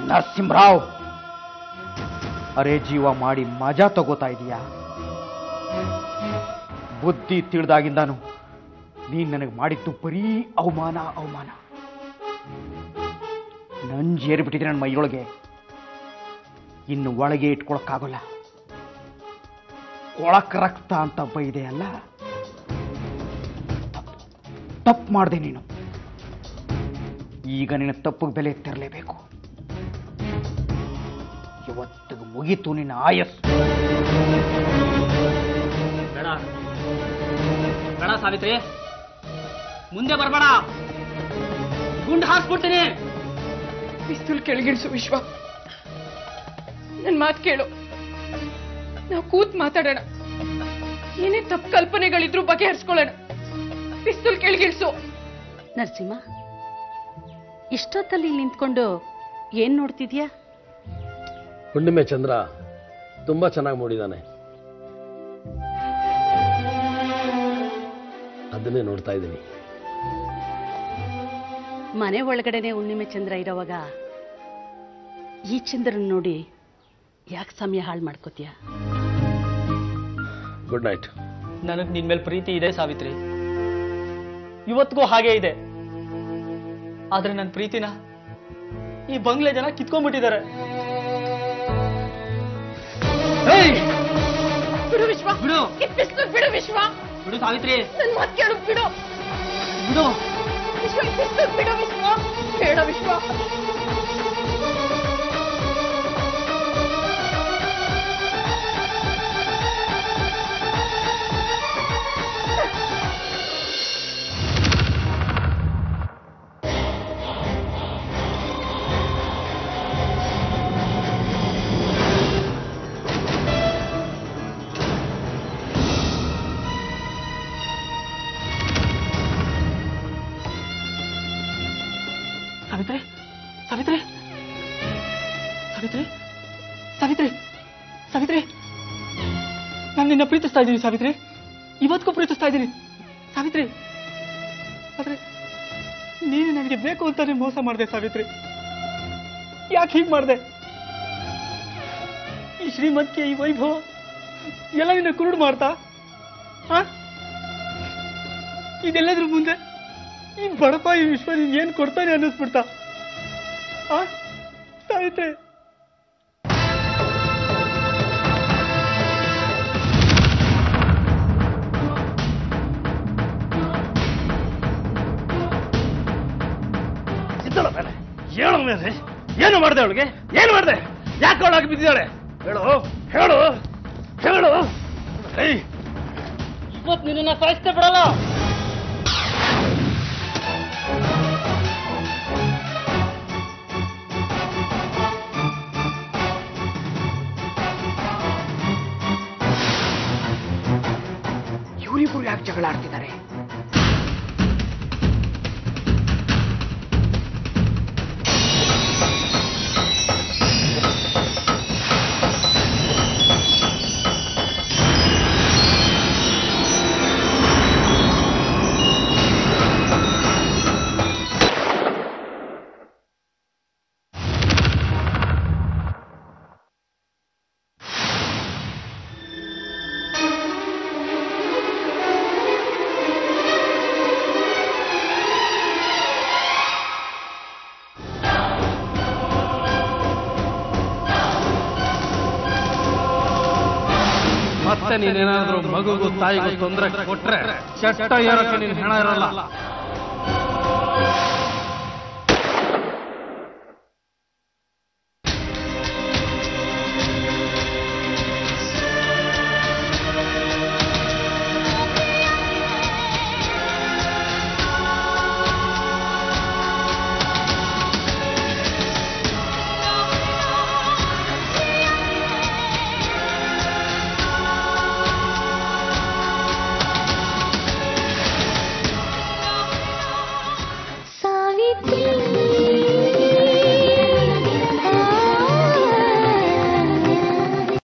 ನರಸಿಂಹರಾವ್, ಅರೆ ಜೀವ ಮಾಡಿ ಮಜಾ ತಗೋತಾ ಇದೀಯಾ? ಬುದ್ಧಿ ತಿಳಿದಾಗಿಂದಾನು ನೀನ್ ನನಗೆ ಮಾಡಿದ್ದು ಬರೀ ಅವಮಾನ ಅವಮಾನ. ನಂಜೇರಿಬಿಟ್ಟಿದೆ ನನ್ನ ಮೈಯೊಳಗೆ. ಇನ್ನು ಒಳಗೆ ಇಟ್ಕೊಳಕ್ಕಾಗಲ್ಲ. ಕೊಳಕ್ ರಕ್ತ ಅಂತ ಬೈದೆ ಅಲ್ಲ, ತಪ್ಪು ಮಾಡಿದೆ ನೀನು. ಈಗ ನಿನ್ನ ತಪ್ಪಿಗೆ ಬೆಲೆ ತೆರಲೇಬೇಕು. ಇವತ್ತಿಗೆ ಮುಗೀತು ನಿನ್ನ ಆಯಸ್ಸು. ಬೇಡ ಬೇಡ ಸಾವಿತ್ರಿ, ಮುಂದೆ ಬರಬೇಡ, ಗುಂಡು ಹಾಕ್ಬಿಡ್ತೀನಿ. ಪಿಸ್ತೂಲ್ ಕೆಳಗಿಳಿಸು ವಿಶ್ವ. ನನ್ ಮಾತು ಕೇಳು. ನಾವು ಕೂತ್ ಮಾತಾಡೋಣ. ಏನೇ ತಪ್ಪು ಕಲ್ಪನೆಗಳಿದ್ರು ಬಗೆಹರಿಸ್ಕೊಳ್ಳೋಣ. ಪಿಸ್ತೂಲ್ ಕೆಳಗಿಳಿಸು. ನರಸಿಂಹ, ಇಷ್ಟೊತ್ತಲ್ಲಿ ನಿಂತ್ಕೊಂಡು ಏನ್ ನೋಡ್ತಿದ್ಯಾ? ಹುಣ್ಣಿಮೆ ಚಂದ್ರ ತುಂಬಾ ಚೆನ್ನಾಗಿ ಮೂಡಿದಾನೆ, ಅದನ್ನೇ ನೋಡ್ತಾ ಇದ್ದೀನಿ. ಮನೆ ಒಳಗಡೆನೆ ಹುಣ್ಣಿಮೆ ಚಂದ್ರ ಇರೋವಾಗ ಈ ಚಂದ್ರನ್ ನೋಡಿ ಯಾಕೆ ಸಮಯ ಹಾಳು ಮಾಡ್ಕೋತೀಯ? Good night. ನನಗ್ ನಿನ್ ಮೇಲೆ ಪ್ರೀತಿ ಇದೆ ಸಾವಿತ್ರಿ, ಇವತ್ತಿಗೂ ಹಾಗೆ ಇದೆ. ಆದ್ರೆ ನನ್ನ ಪ್ರೀತಿನ ಈ ಬಂಗ್ಲೆ ಜನ ಕಿತ್ಕೊಂಡ್ಬಿಟ್ಟಿದ್ದಾರೆ. ಬಿಡು ವಿಶ್ವ, ಬಿಡು. ಪಿಸ್ತೂಲ್ ಬಿಡು ವಿಶ್ವ. ಬಿಡು ಸಾವಿತ್ರಿ, ನನ್ ಮಾತು ಕೇಳು. ಬಿಡು ಬಿಡು ವಿಶ್ವ, ಪಿಸ್ತೂಲ್ ಬಿಡು ವಿಶ್ವ. ಬೇಡ ವಿಶ್ವ. ಸಾವಿತ್ರಿ ಸಾವಿತ್ರಿ ಸಾವಿತ್ರಿ ಸಾವಿತ್ರಿ ಸಾವಿತ್ರಿ, ನಾನು ನಿನ್ನ ಪ್ರೀತಿಸ್ತಾ ಇದ್ದೀನಿ ಸಾವಿತ್ರಿ, ಇವತ್ತಿಗೂ ಪ್ರೀತಿಸ್ತಾ ಇದ್ದೀನಿ ಸಾವಿತ್ರಿ. ಆದ್ರೆ ನೀನು ನನಗೆ ಬೇಕು ಅಂತಾನೆ ಮೋಸ ಮಾಡಿದೆ ಸಾವಿತ್ರಿ. ಯಾಕೆ ಹೀಗೆ ಮಾಡಿದೆ? ಈ ಶ್ರೀಮಂತಿಕೆ, ಈ ವೈಭವ ಎಲ್ಲ ನಿನ್ನ ಕುರುಡು ಮಾಡ್ತಾ? ಇದೆಲ್ಲದ್ರ ಮುಂದೆ ಈ ಬಡಪ ಈ ವಿಶ್ವ ಏನ್ ಕೊಡ್ತಾನೆ ಅನ್ನಿಸ್ಬಿಡ್ತಾ? ಸಾವಿತ್ರಿ, ಹೇಳು ಮೇಲೆ, ಏನು ಮಾಡಿದೆ ಅವಳಿಗೆ? ಏನು ಮಾಡಿದೆ? ಯಾಕೆ ಅವಳಾಗಿ ಬಿದ್ದಿದ್ದಾಳೆ? ಹೇಳು ಹೇಳು ಹೇಳು. ಇವತ್ತು ನಿನ್ನ ಸಾಯಿಸ್ತೇ ಬಿಡಲ್ಲ. ಇವರಿಬ್ಬರು ಯಾಕೆ ಜಗಳ ಆಡ್ತಿದ್ದಾರೆ? ಮತ್ತೆ ನೀನೇನಾದ್ರೂ ಮಗುಗೂ ತಾಯಿಗೂ ತೊಂದರೆ ಕೊಟ್ರೆ ಚಟ್ಟ ಏರಕ್ಕೆ ನಿನ್ ಹೆಣ ಇರಲ್ಲ.